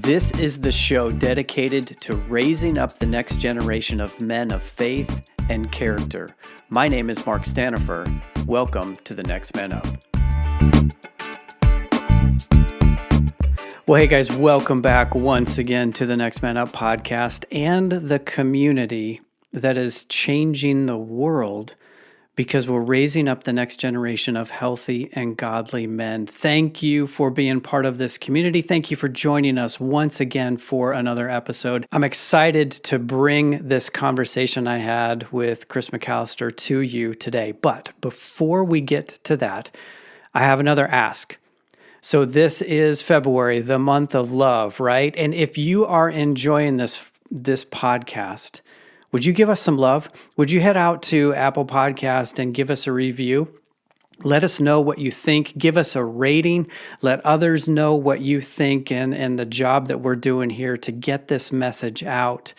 This is the show dedicated to raising up the next generation of men of faith and character. My name is Mark Stanifer. Welcome to the Next Man Up. Well, hey guys, welcome back once again to the Next Man Up podcast and the community that is changing the world because we're raising up the next generation of healthy and godly men. Thank you for being part of this community. Thank you for joining us once again for another episode. I'm excited to bring this conversation I had with Chris McAlister to you today. But before we get to that, I have another ask. So this is February, the month of love, right? And if you are enjoying this podcast, would you give us some love? Would you head out to Apple Podcast and give us a review? Let us know what you think. Give us a rating. Let others know what you think and the job that we're doing here to get this message out.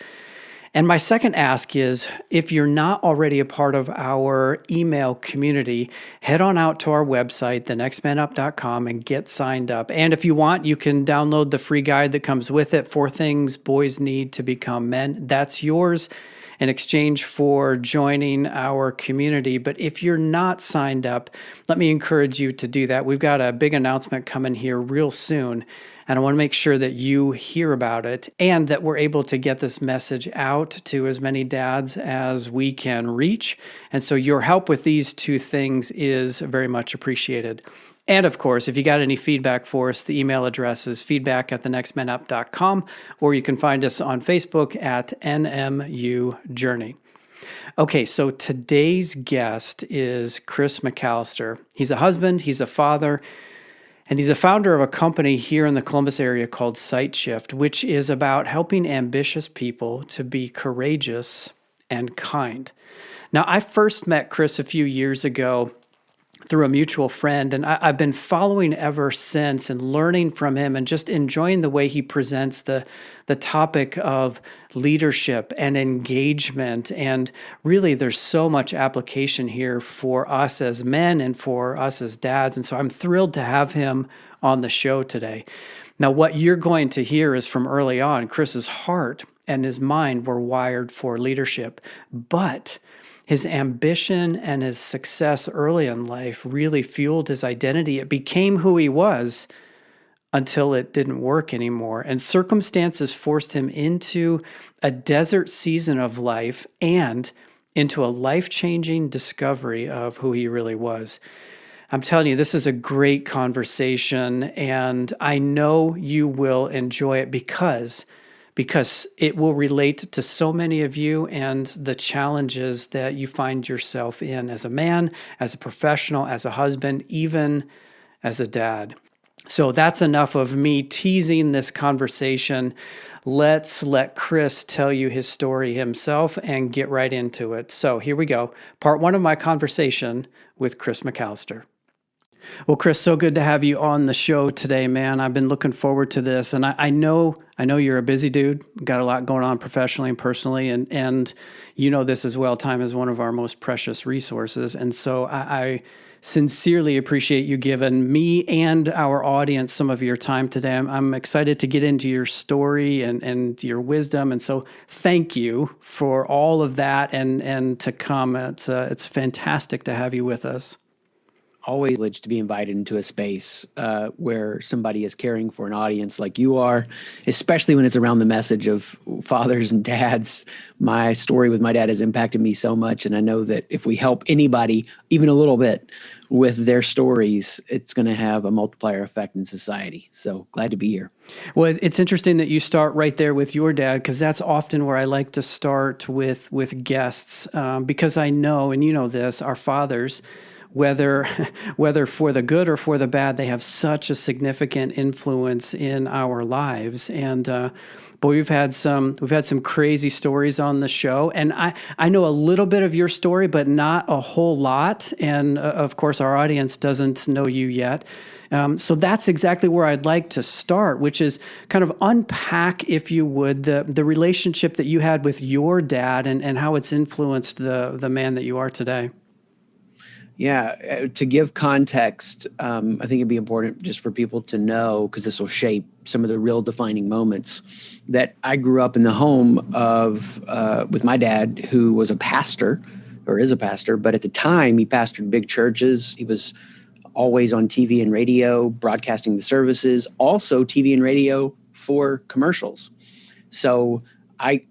And my second ask is, if you're not already a part of our email community, head on out to our website, thenextmanup.com, and get signed up. And if you want, you can download the free guide that comes with it, 4 Things Boys Need to Become Men. That's yours in exchange for joining our community. But if you're not signed up, let me encourage you to do that. We've got a big announcement coming here real soon, and I want to make sure that you hear about it and that we're able to get this message out to as many dads as we can reach. And so your help with these 2 things is very much appreciated. And of course, if you got any feedback for us, the email address is feedback@thenextmanup.com, or you can find us on Facebook at NMU Journey. Okay, so today's guest is Chris McAlister. He's a husband, he's a father, and he's a founder of a company here in the Columbus area called Sightshift, which is about helping ambitious people to be courageous and kind. Now, I first met Chris a few years ago through a mutual friend, and I've been following ever since and learning from him and just enjoying the way he presents the topic of leadership and engagement. And really, there's so much application here for us as men and for us as dads. And so I'm thrilled to have him on the show today. Now, what you're going to hear is from early on, Chris's heart and his mind were wired for leadership, but his ambition and his success early in life really fueled his identity. It became who he was until it didn't work anymore. And circumstances forced him into a desert season of life and into a life-changing discovery of who he really was. I'm telling you, this is a great conversation, and I know you will enjoy it because it will relate to so many of you and the challenges that you find yourself in as a man, as a professional, as a husband, even as a dad. So that's enough of me teasing this conversation. Let's let Chris tell you his story himself and get right into it. So here we go. Part 1 of my conversation with Chris McAlister. Well, Chris, so good to have you on the show today, man. I've been looking forward to this, and I know you're a busy dude, got a lot going on professionally and personally, and you know this as well. Time is one of our most precious resources, and so I sincerely appreciate you giving me and our audience some of your time today. I'm excited to get into your story and your wisdom, and so thank you for all of that and to come. It's fantastic to have you with us. Always privileged to be invited into a space where somebody is caring for an audience like you are, especially when it's around the message of fathers and dads. My story with my dad has impacted me so much, and I know that if we help anybody even a little bit with their stories, it's going to have a multiplier effect in society. So glad to be here. Well, it's interesting that you start right there with your dad, because that's often where I like to start with guests, because I know, and you know this, our fathers, whether for the good or for the bad, they have such a significant influence in our lives. And boy, we've had some crazy stories on the show, and I know a little bit of your story, but not a whole lot. And of course, our audience doesn't know you yet. So that's exactly where I'd like to start, which is kind of unpack, if you would, the relationship that you had with your dad and how it's influenced the man that you are today. To give context, I think it'd be important just for people to know, because this will shape some of the real defining moments, that I grew up in the home of with my dad, who was a pastor, or is a pastor, but at the time he pastored big churches. He was always on TV and radio, broadcasting the services, also TV and radio for commercials. So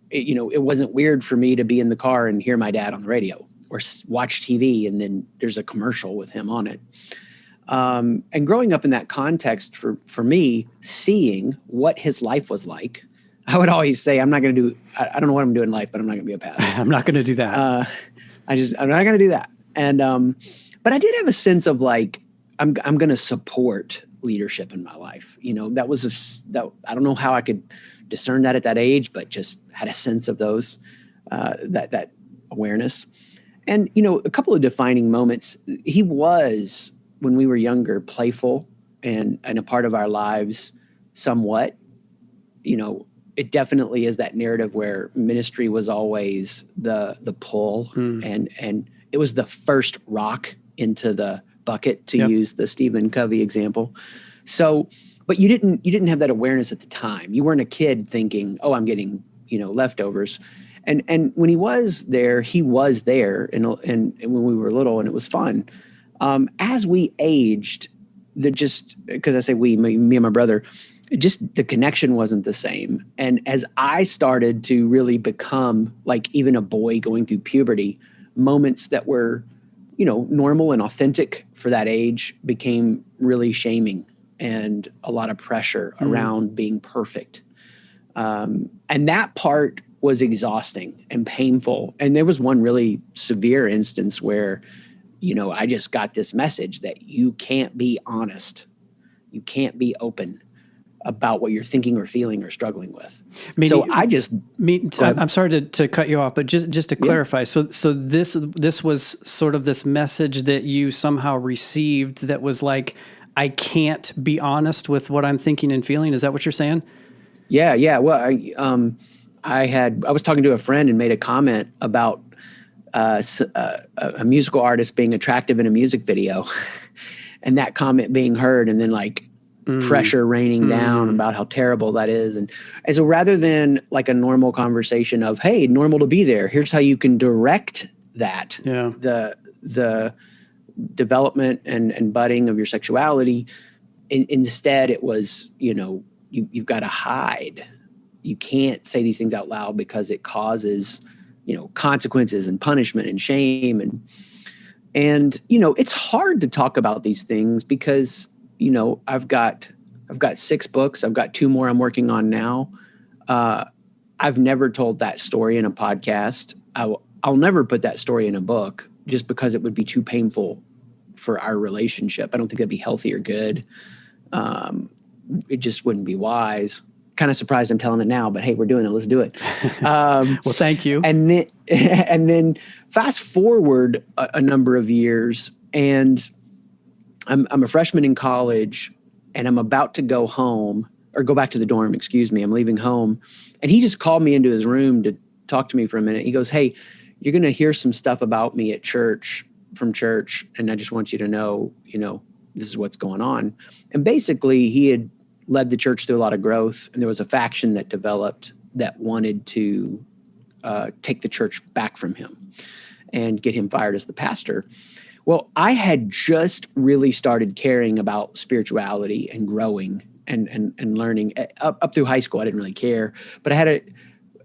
it wasn't weird for me to be in the car and hear my dad on the radio, or watch TV and then there's a commercial with him on it. And growing up in that context, for me, seeing what his life was like, I would always say, I don't know what I'm doing in life, but I'm not going to be a pastor. I'm not going to do that. I'm not going to do that. And, but I did have a sense of like, I'm going to support leadership in my life. That I don't know how I could discern that at that age, but just had a sense of that awareness. And, a couple of defining moments. He was, when we were younger, playful and a part of our lives somewhat. It definitely is that narrative where ministry was always the pull, and it was the first rock into the bucket, to use the Stephen Covey example. So, but you didn't have that awareness at the time. You weren't a kid thinking, oh, I'm getting, leftovers. And when he was there, and when we were little, and it was fun. As we aged, because I say me and my brother, just the connection wasn't the same. And as I started to really become like even a boy going through puberty, moments that were, normal and authentic for that age became really shaming, and a lot of pressure around being perfect. And that part was exhausting and painful. And there was one really severe instance where, I just got this message that you can't be honest. You can't be open about what you're thinking or feeling or struggling with. I'm sorry to cut you off, but just to clarify. So this was sort of this message that you somehow received that was like, I can't be honest with what I'm thinking and feeling. Is that what you're saying? Yeah. Well, I was talking to a friend and made a comment about a musical artist being attractive in a music video, and that comment being heard, and then like pressure raining down about how terrible that is. And so rather than like a normal conversation of, hey, normal to be there, here's how you can direct that, the development and budding of your sexuality. Instead, it was, you've got to hide. You can't say these things out loud because it causes, consequences and punishment and shame. And it's hard to talk about these things because, I've got 6 books. I've got 2 more I'm working on now. I've never told that story in a podcast. I'll never put that story in a book just because it would be too painful for our relationship. I don't think that'd be healthy or good. It just wouldn't be wise. Kind of surprised I'm telling it now, but hey, we're doing it. Let's do it. Well, thank you. And then fast forward a number of years, and I'm a freshman in college, and I'm about to go home, or go back to the dorm, excuse me. I'm leaving home, and he just called me into his room to talk to me for a minute. He goes, hey, you're going to hear some stuff about me at church, from church, and I just want you to know, this is what's going on. And basically, he had led the church through a lot of growth, and there was a faction that developed that wanted to take the church back from him and get him fired as the pastor. Well, I had just really started caring about spirituality and growing and learning. Up through high school, I didn't really care, but I had an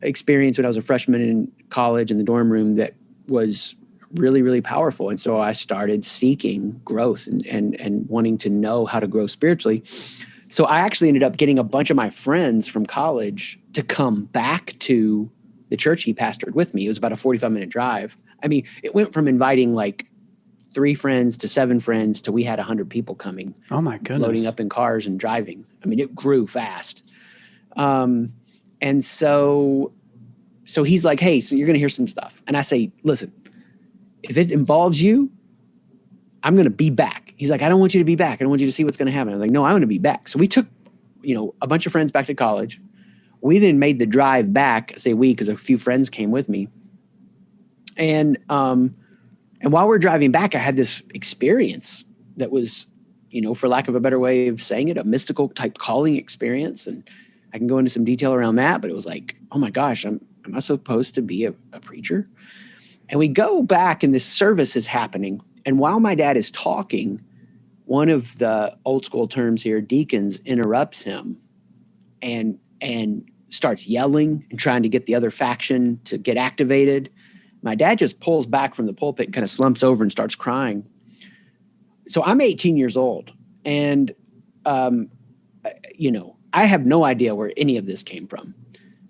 experience when I was a freshman in college in the dorm room that was really, really powerful. And so I started seeking growth and wanting to know how to grow spiritually. So I actually ended up getting a bunch of my friends from college to come back to the church he pastored with me. It was about a 45-minute drive. I mean, it went from inviting like 3 friends to 7 friends to we had 100 people coming. Oh my goodness. Loading up in cars and driving. I mean, it grew fast. And so he's like, hey, so you're going to hear some stuff. And I say, listen, if it involves you, I'm going to be back. He's like, I don't want you to be back. I don't want you to see what's going to happen. I was like, no, I want to be back. So we took, a bunch of friends back to college. We then made the drive back, I say we, because a few friends came with me. And And while we're driving back, I had this experience that was, for lack of a better way of saying it, a mystical type calling experience. And I can go into some detail around that, but it was like, oh my gosh, am I supposed to be a preacher? And we go back and this service is happening. And while my dad is talking, one of the old school terms here, deacons, interrupts him and starts yelling and trying to get the other faction to get activated. My dad just pulls back from the pulpit and kind of slumps over and starts crying. So I'm 18 years old and, I have no idea where any of this came from.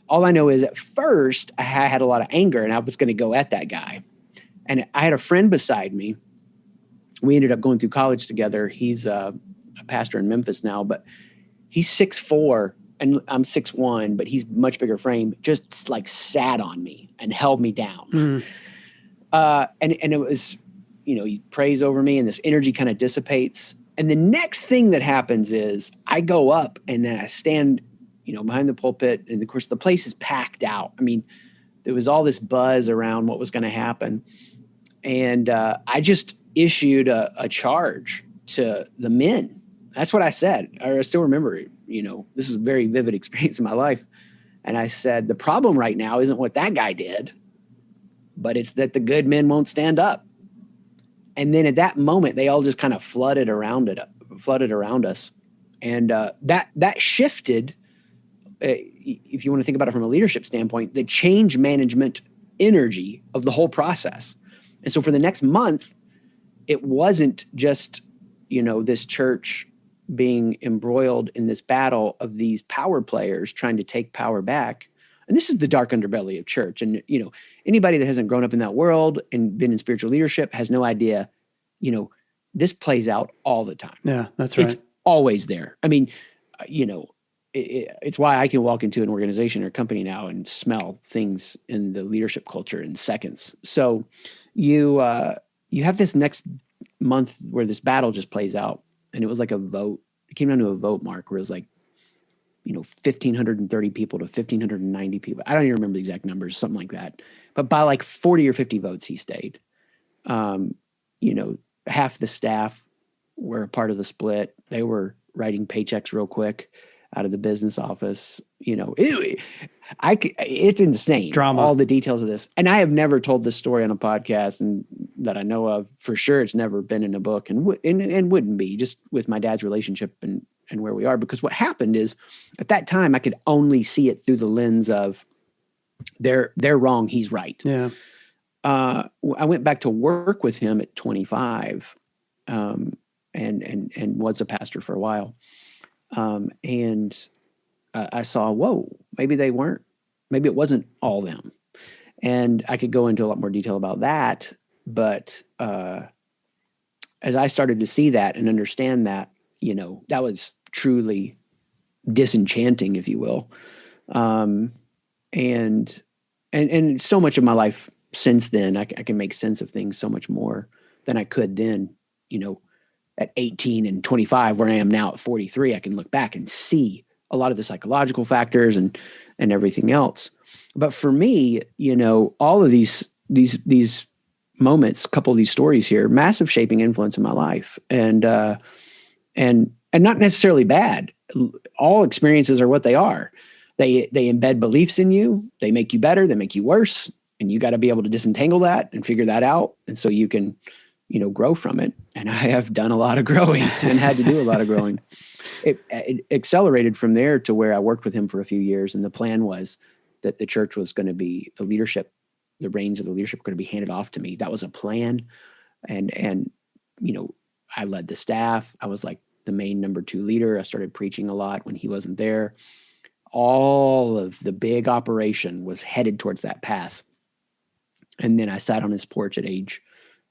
All I know is at first I had a lot of anger and I was going to go at that guy. And I had a friend beside me. We ended up going through college together. He's a pastor in Memphis now, but he's 6'4" and I'm 6'1", but he's much bigger frame, just like sat on me and held me down. And it was, he prays over me and this energy kind of dissipates. And the next thing that happens is I go up and then I stand, behind the pulpit. And of course the place is packed out. I mean, there was all this buzz around what was going to happen. And I just issued a charge to the men. That's what I said. I still remember, this is a very vivid experience in my life. And I said, the problem right now isn't what that guy did, but it's that the good men won't stand up. And then at that moment, they all just kind of flooded around us. And that shifted, if you want to think about it from a leadership standpoint, the change management energy of the whole process. And so for the next month, it wasn't just, this church being embroiled in this battle of these power players trying to take power back. And this is the dark underbelly of church. And, anybody that hasn't grown up in that world and been in spiritual leadership has no idea, this plays out all the time. Yeah, that's right. It's always there. I mean, it's why I can walk into an organization or company now and smell things in the leadership culture in seconds. So you have this next month where this battle just plays out. And it was like a vote. It came down to a vote mark where it was like, 1,530 people to 1,590 people. I don't even remember the exact numbers, something like that. But by like 40 or 50 votes, he stayed. Half the staff were a part of the split. They were writing paychecks real quick out of the business office. It's insane. Drama. All the details of this. And I have never told this story on a podcast and that I know of. For sure, it's never been in a book and wouldn't be, just with my dad's relationship and where we are. Because what happened is at that time, I could only see it through the lens of they're wrong, he's right. Yeah. I went back to work with him at 25 and was a pastor for a while. I saw, whoa, maybe they weren't, maybe it wasn't all them. And I could go into a lot more detail about that. But as I started to see that and understand that, that was truly disenchanting, if you will. And so much of my life since then, I can make sense of things so much more than I could then, at 18 and 25, where I am now at 43, I can look back and see a lot of the psychological factors and everything else. But for me, all of these moments, a couple of these stories here, massive shaping influence in my life, and not necessarily bad. All experiences are what they are. They embed beliefs in you. They make you better. They make you worse. And you got to be able to disentangle that and figure that out. And so you can, grow from it. And I have done a lot of growing and had to do a lot of growing. It accelerated from there to where I worked with him for a few years. And the plan was that the church was going to be the reins of the leadership were going to be handed off to me. That was a plan. And I led the staff. I was like the main number 2 leader. I started preaching a lot when he wasn't there. All of the big operation was headed towards that path. And then I sat on his porch at age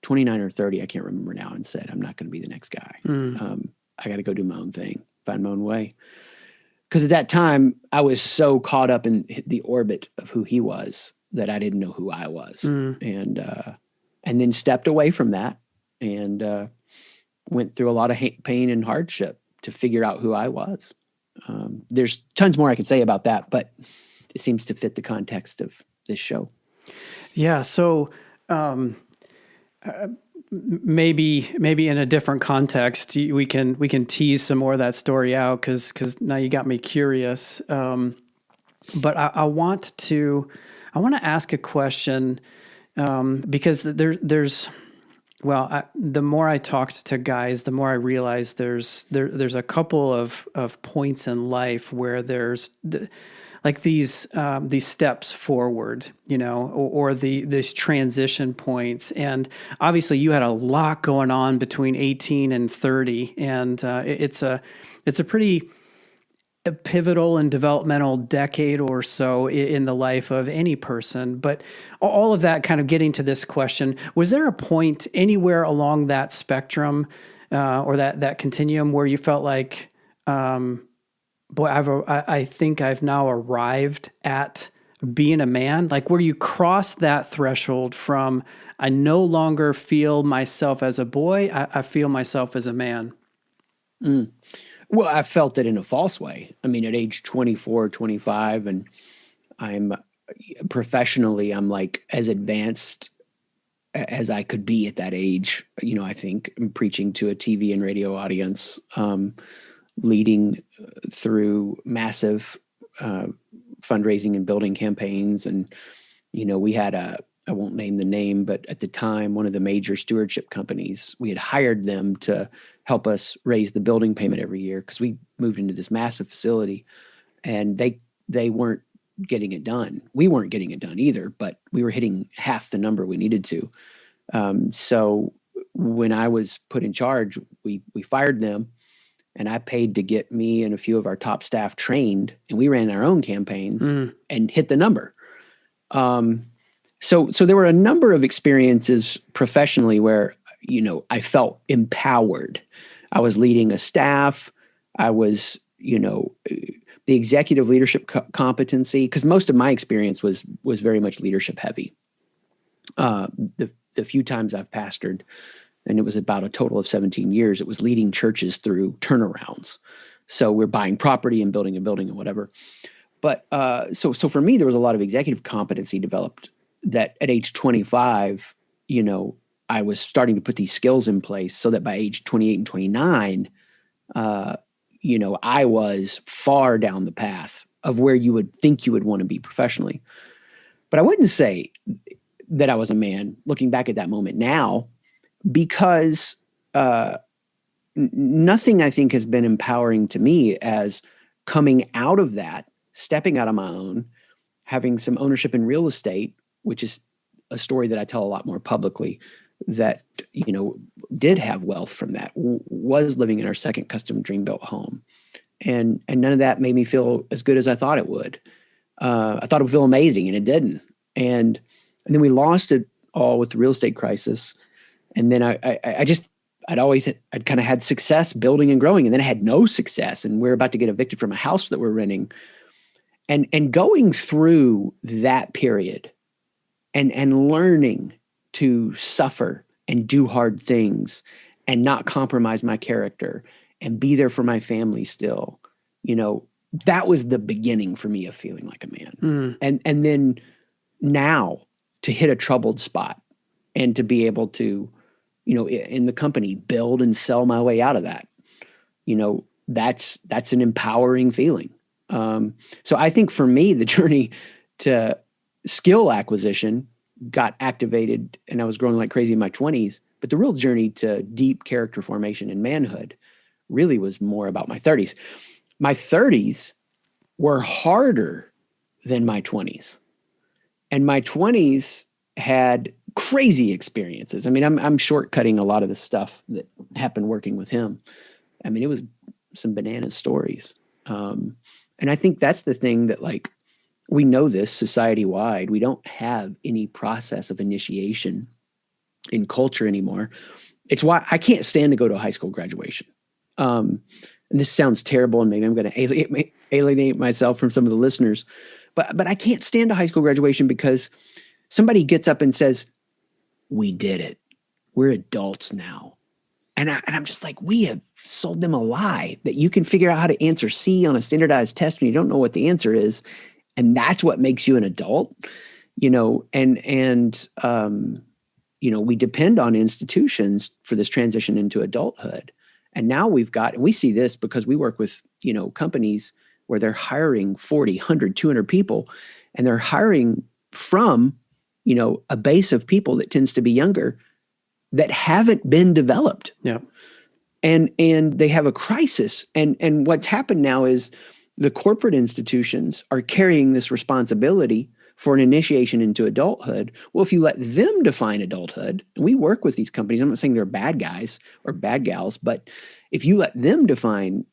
29 or 30, I can't remember now, and said, I'm not going to be the next guy. I got to go do my own thing, find my own way. Because at that time, I was so caught up in the orbit of who he was that I didn't know who I was. And then stepped away from that and went through a lot of pain and hardship to figure out who I was. There's tons more I could say about that, but it seems to fit the context of this show. Yeah. So maybe in a different context, we can tease some more of that story out because now you got me curious. But I want to ask a question because there's the more I talked to guys, the more I realized there's a couple of points in life where there's like these steps forward, or these transition points. And obviously you had a lot going on between 18 and 30. And it's a pretty pivotal and developmental decade or so in the life of any person. But all of that kind of getting to this question, was there a point anywhere along that spectrum or that continuum where you felt like, boy, I think I've now arrived at being a man? Like where you cross that threshold from, I no longer feel myself as a boy, I feel myself as a man. Well, I felt it in a false way. I mean, at age 24, 25, and I'm professionally, I'm like as advanced as I could be at that age. I think I'm preaching to a TV and radio audience, leading through massive fundraising and building campaigns. And, we had I won't name the name, but at the time, one of the major stewardship companies, we had hired them to help us raise the building payment every year because we moved into this massive facility and they weren't getting it done. We weren't getting it done either, but we were hitting half the number we needed to. So when I was put in charge, we fired them and I paid to get me and a few of our top staff trained, and we ran our own campaigns and hit the number. So there were a number of experiences professionally where, I felt empowered. I was leading a staff. I was, the executive leadership competency, because most of my experience was very much leadership heavy. The few times I've pastored, and it was about a total of 17 years, it was leading churches through turnarounds. So we're buying property and building a building and whatever. But so for me, there was a lot of executive competency developed that at age 25, I was starting to put these skills in place so that by age 28 and 29, I was far down the path of where you would think you would want to be professionally. But I wouldn't say that I was a man looking back at that moment now, because nothing I think has been empowering to me as coming out of that, stepping out on my own, having some ownership in real estate, which is a story that I tell a lot more publicly, that, did have wealth from that, was living in our second custom dream built home. And none of that made me feel as good as I thought it would. I thought it would feel amazing, and it didn't. And then we lost it all with the real estate crisis. And then I'd kind of had success building and growing, and then I had no success, and we're about to get evicted from a house that we're renting. And going through that period and learning to suffer and do hard things and not compromise my character and be there for my family still, that was the beginning for me of feeling like a man. And then now to hit a troubled spot and to be able to, in the company, build and sell my way out of that, that's an empowering feeling. So I think for me, the journey to skill acquisition got activated, and I was growing like crazy in my 20s. But the real journey to deep character formation and manhood really was more about my 30s. My 30s were harder than my 20s. And my 20s had crazy experiences. I mean, I'm shortcutting a lot of the stuff that happened working with him. I mean, it was some bananas stories. And I think that's the thing that, like, we know this society-wide. We don't have any process of initiation in culture anymore. It's why I can't stand to go to a high school graduation. And this sounds terrible, and maybe I'm going to alienate myself from some of the listeners, but I can't stand a high school graduation because somebody gets up and says, "We did it. We're adults now." And I'm just like, we have sold them a lie that you can figure out how to answer C on a standardized test when you don't know what the answer is. And that's what makes you an adult, and we depend on institutions for this transition into adulthood. And now and we see this because we work with, companies where they're hiring 40, 100, 200 people, and they're hiring from, a base of people that tends to be younger that haven't been developed. Yeah. And they have a crisis. And what's happened now is the corporate institutions are carrying this responsibility for an initiation into adulthood. Well, if you let them define adulthood, and we work with these companies, I'm not saying they're bad guys or bad gals, but if you let them define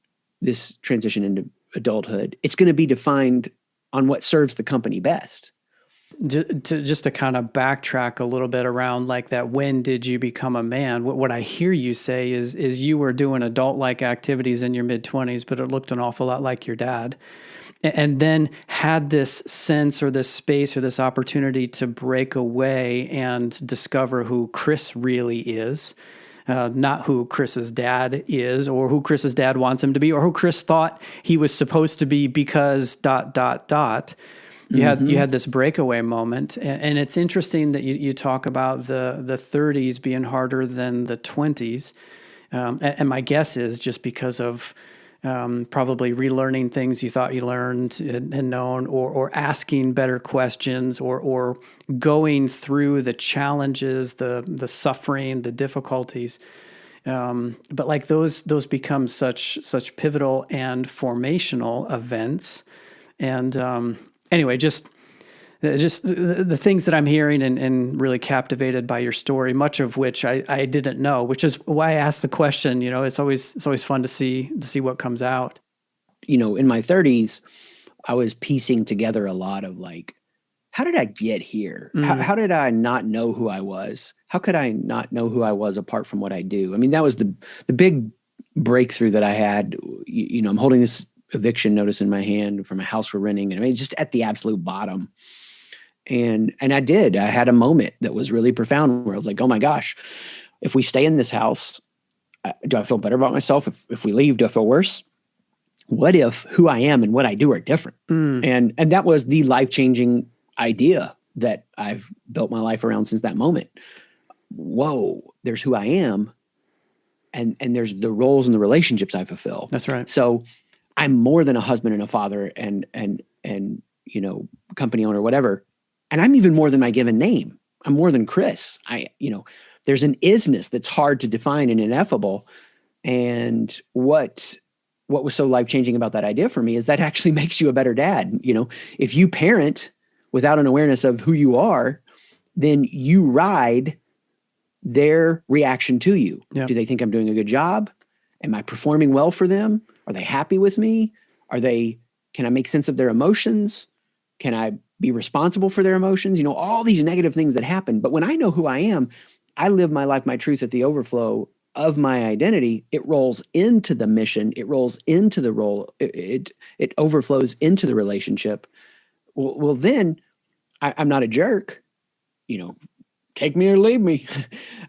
this transition into adulthood, it's going to be defined on what serves the company best. Just to kind of backtrack a little bit around like that, when did you become a man? What I hear you say is you were doing adult-like activities in your mid-20s, but it looked an awful lot like your dad. And then had this sense or this space or this opportunity to break away and discover who Chris really is, not who Chris's dad is or who Chris's dad wants him to be or who Chris thought he was supposed to be because ... You had this breakaway moment, and it's interesting that you talk about the 30s being harder than the 20s, and my guess is just because of probably relearning things you thought you learned and known, or asking better questions, or going through the challenges, the suffering, the difficulties. But like those become such pivotal and formational events, and anyway, just the things that I'm hearing and really captivated by your story, much of which I didn't know, which is why I asked the question. It's always fun to see what comes out. In my 30s, I was piecing together a lot of like, how did I get here? How did I not know who I was? How could I not know who I was apart from what I do? I mean, that was the big breakthrough that I had. I'm holding this eviction notice in my hand from a house we're renting. And I mean, just at the absolute bottom. And I had a moment that was really profound where I was like, oh my gosh, if we stay in this house, do I feel better about myself? If we leave, do I feel worse? What if who I am and what I do are different? And that was the life-changing idea that I've built my life around since that moment. Whoa, there's who I am. And there's the roles and the relationships I fulfill. That's right. So I'm more than a husband and a father and company owner, whatever. And I'm even more than my given name. I'm more than Chris. There's an isness that's hard to define and ineffable. And what was so life-changing about that idea for me is that actually makes you a better dad. If you parent without an awareness of who you are, then you ride their reaction to you. Yep. Do they think I'm doing a good job? Am I performing well for them? Are they happy with me? Can I make sense of their emotions? Can I be responsible for their emotions? All these negative things that happen. But when I know who I am, I live my life, my truth at the overflow of my identity. It rolls into the mission. It rolls into the role. It overflows into the relationship. Well, then I'm not a jerk, take me or leave me.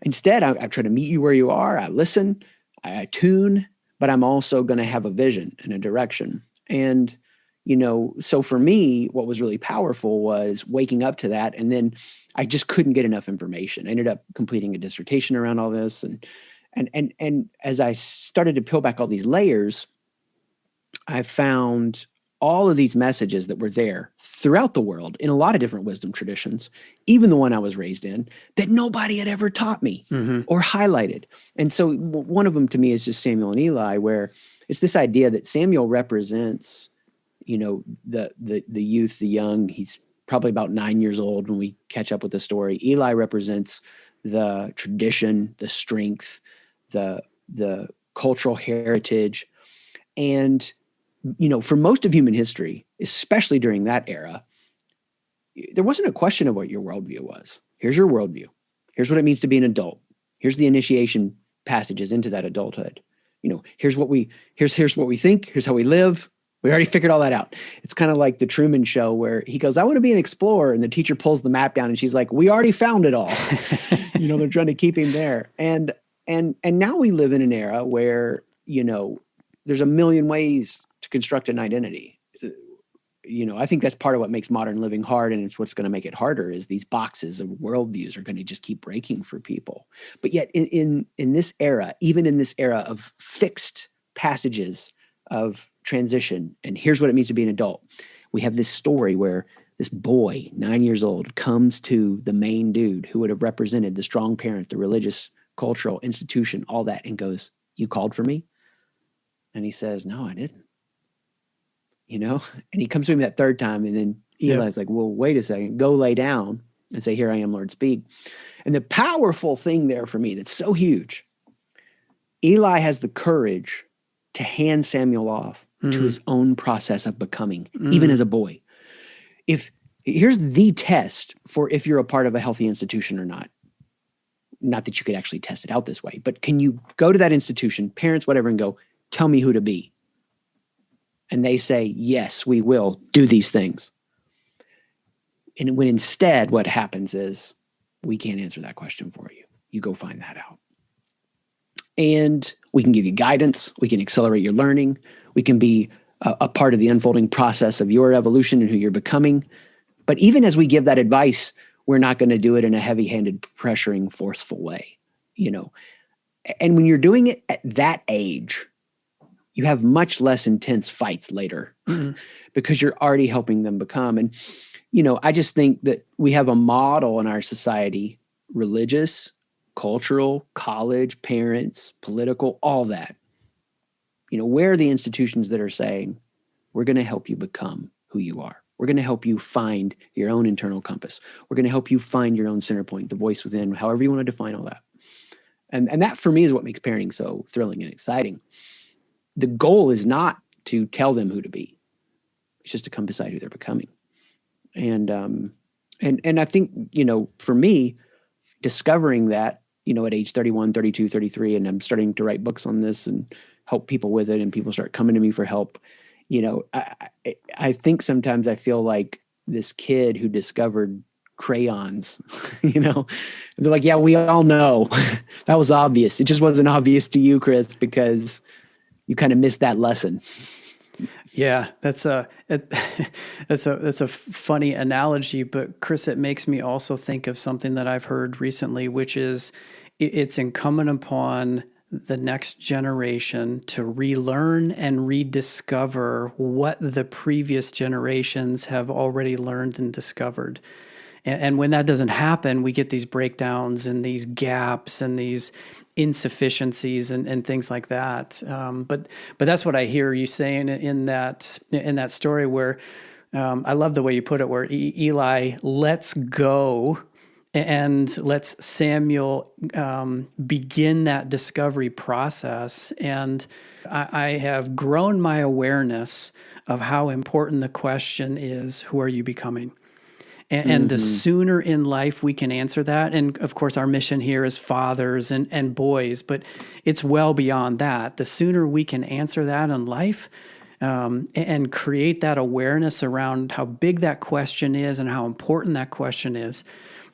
Instead, I try to meet you where you are. I listen, I tune, but I'm also going to have a vision and a direction. And, so for me, what was really powerful was waking up to that. And then I just couldn't get enough information. I ended up completing a dissertation around all this. And as I started to peel back all these layers, I found all of these messages that were there throughout the world in a lot of different wisdom traditions, even the one I was raised in, that nobody had ever taught me or highlighted. And so one of them to me is just Samuel and Eli, where it's this idea that Samuel represents, the youth, the young. He's probably about 9 years old when we catch up with the story. Eli represents the tradition, the strength, the cultural heritage. And for most of human history, especially during that era, there wasn't a question of what your worldview was. Here's your worldview. Here's what it means to be an adult. Here's the initiation passages into that adulthood. Here's what we think. Here's how we live. We already figured all that out. It's kind of like the Truman Show where he goes, I want to be an explorer. And the teacher pulls the map down and she's like, we already found it all. They're trying to keep him there. And now we live in an era where, there's a million ways to construct an identity. I think that's part of what makes modern living hard, and it's what's going to make it harder is these boxes of worldviews are going to just keep breaking for people. But yet in this era, even in this era of fixed passages of transition, and here's what it means to be an adult, we have this story where this boy, 9 years old, comes to the main dude who would have represented the strong parent, the religious, cultural institution, all that, and goes, "You called for me?" And he says, "No, I didn't." And he comes to him that third time, and then Eli's like, "Well, wait a second, go lay down and say, 'Here I am, Lord, speak.'" And the powerful thing there for me that's so huge, Eli has the courage to hand Samuel off to his own process of becoming, even as a boy. Here's the test for if you're a part of a healthy institution or not. Not that you could actually test it out this way, but can you go to that institution, parents, whatever, and go, "Tell me who to be"? And they say, "Yes, we will do these things." And when instead what happens is, "We can't answer that question for you. You go find that out." And we can give you guidance. We can accelerate your learning. We can be a part of the unfolding process of your evolution and who you're becoming. But even as we give that advice, we're not going to do it in a heavy-handed, pressuring, forceful way, And when you're doing it at that age, you have much less intense fights later because you're already helping them become. And, I just think that we have a model in our society, religious, cultural, college, parents, political, all that. Where are the institutions that are saying, "We're going to help you become who you are. We're going to help you find your own internal compass. We're going to help you find your own center point, the voice within," however you want to define all that. And that for me is what makes parenting so thrilling and exciting. The goal is not to tell them who to be. It's just to come beside who they're becoming. And I think, for me, discovering that, at age 31, 32, 33, and I'm starting to write books on this and help people with it, and people start coming to me for help. I think sometimes I feel like this kid who discovered crayons, and they're like, "Yeah, we all know that was obvious. It just wasn't obvious to you, Chris, because you kind of missed that lesson." Yeah, that's a funny analogy, but Chris, it makes me also think of something that I've heard recently, which is it's incumbent upon the next generation to relearn and rediscover what the previous generations have already learned and discovered. And when that doesn't happen, we get these breakdowns and these gaps and these insufficiencies and things like that. But that's what I hear you saying in that story where I love the way you put it, where Eli lets go and lets Samuel begin that discovery process. And I have grown my awareness of how important the question is, who are you becoming? And the sooner in life we can answer that, and of course our mission here is fathers and boys, but it's well beyond that. The sooner we can answer that in life and create that awareness around how big that question is and how important that question is,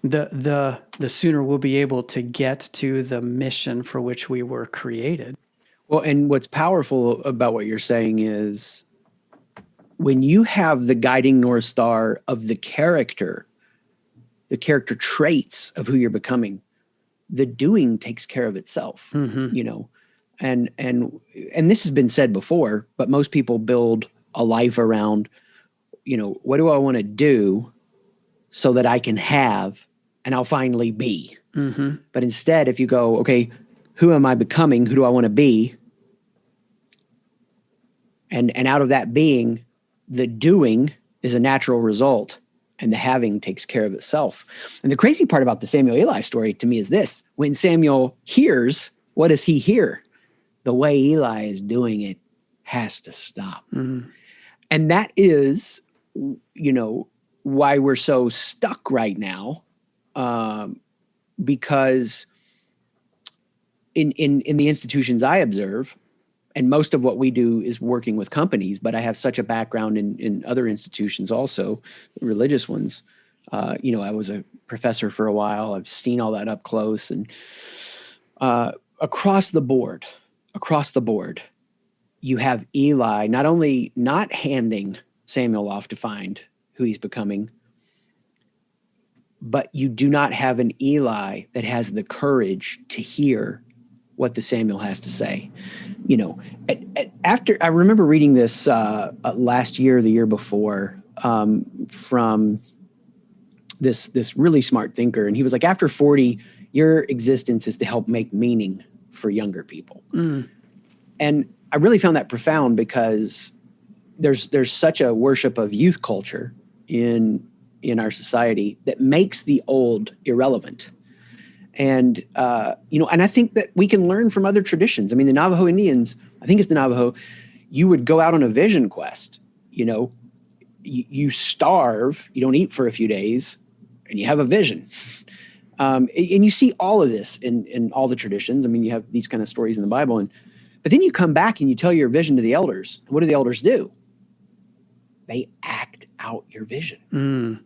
the sooner we'll be able to get to the mission for which we were created. Well, and what's powerful about what you're saying is when you have the guiding North Star of the character traits of who you're becoming, the doing takes care of itself, and this has been said before, but most people build a life around, what do I want to do so that I can have, and I'll finally be. But instead, if you go, okay, who am I becoming? Who do I want to be? And out of that being, the doing is a natural result, and the having takes care of itself. And the crazy part about the Samuel Eli story to me is this: when Samuel hears, what does he hear? The way Eli is doing it has to stop. And that is, why we're so stuck right now, because in the institutions I observe, and most of what we do is working with companies, but I have such a background in other institutions also, religious ones. I was a professor for a while. I've seen all that up close, and across the board, you have Eli not only not handing Samuel off to find who he's becoming. But you do not have an Eli that has the courage to hear what the Samuel has to say. You know, after I remember reading this last year, the year before, from this really smart thinker, and he was like, after 40, your existence is to help make meaning for younger people. And I really found that profound, because there's such a worship of youth culture in our society that makes the old irrelevant. And, and I think that we can learn from other traditions. I mean, the Navajo Indians, I think it's the Navajo, you would go out on a vision quest, you starve, you don't eat for a few days, and you have a vision. And you see all of this in all the traditions. I mean, you have these kind of stories in the Bible, but then you come back and you tell your vision to the elders. And what do the elders do? They act out your vision.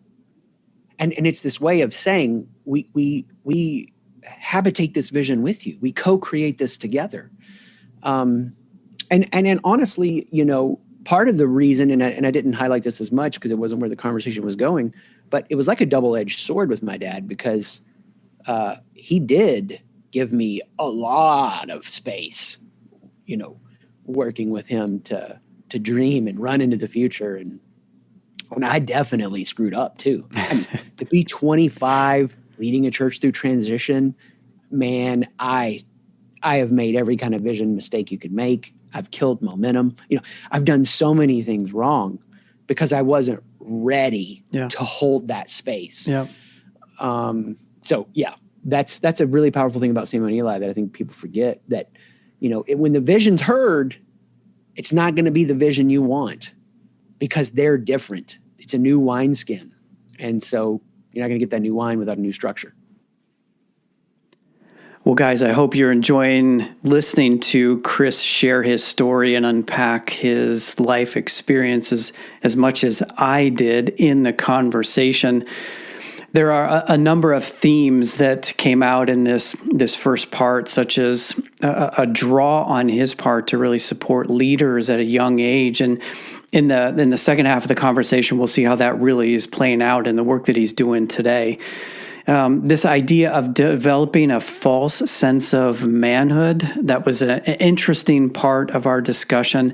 And it's this way of saying, we habitate this vision with you. We co-create this together. And honestly, part of the reason, and I didn't highlight this as much because it wasn't where the conversation was going, but it was like a double-edged sword with my dad, because he did give me a lot of space, working with him to dream and run into the future. And I definitely screwed up too. I mean, to be 25, leading a church through transition, man, I have made every kind of vision mistake you could make. I've killed momentum. I've done so many things wrong because I wasn't ready to hold that space. Yeah. That's a really powerful thing about Samuel and Eli that I think people forget, that, when the vision's heard, it's not going to be the vision you want, because they're different. It's a new wineskin. And so you're not going to get that new wine without a new structure. Well, guys, I hope you're enjoying listening to Chris share his story and unpack his life experiences as much as I did in the conversation. There are a number of themes that came out in this first part, such as a draw on his part to really support leaders at a young age. And in the second half of the conversation, we'll see how that really is playing out in the work that he's doing today. This idea of developing a false sense of manhood, that was an interesting part of our discussion.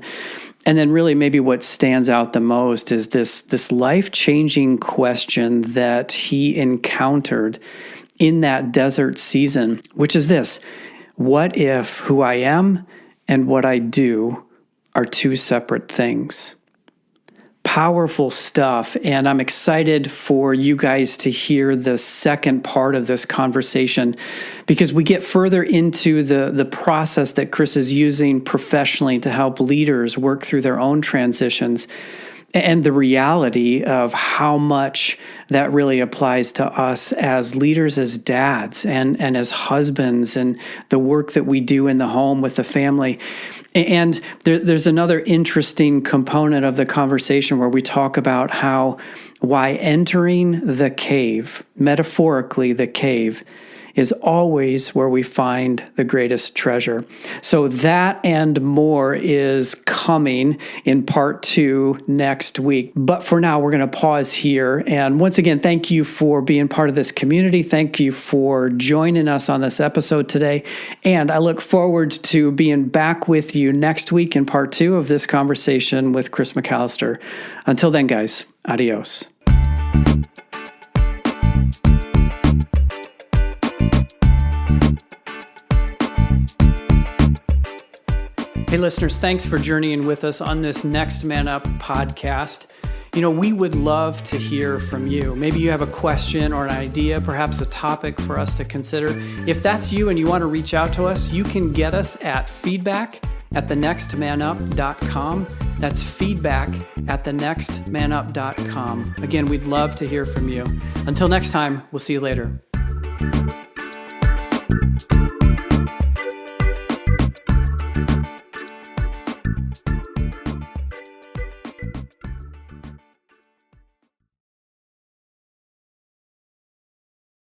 And then really maybe what stands out the most is this life-changing question that he encountered in that desert season, which is this: what if who I am and what I do are two separate things? Powerful stuff, and I'm excited for you guys to hear the second part of this conversation, because we get further into the process that Chris is using professionally to help leaders work through their own transitions, and the reality of how much that really applies to us as leaders, as dads, and as husbands, and the work that we do in the home with the family. And there's another interesting component of the conversation where we talk about why entering the cave, metaphorically the cave, is always where we find the greatest treasure. So that and more is coming in part 2 next week. But for now, we're going to pause here. And once again, thank you for being part of this community. Thank you for joining us on this episode today. And I look forward to being back with you next week in part 2 of this conversation with Chris McAlister. Until then, guys, adios. Hey, listeners, thanks for journeying with us on this Next Man Up podcast. We would love to hear from you. Maybe you have a question or an idea, perhaps a topic for us to consider. If that's you and you want to reach out to us, you can get us at feedback@thenextmanup.com. That's feedback@thenextmanup.com. Again, we'd love to hear from you. Until next time, we'll see you later.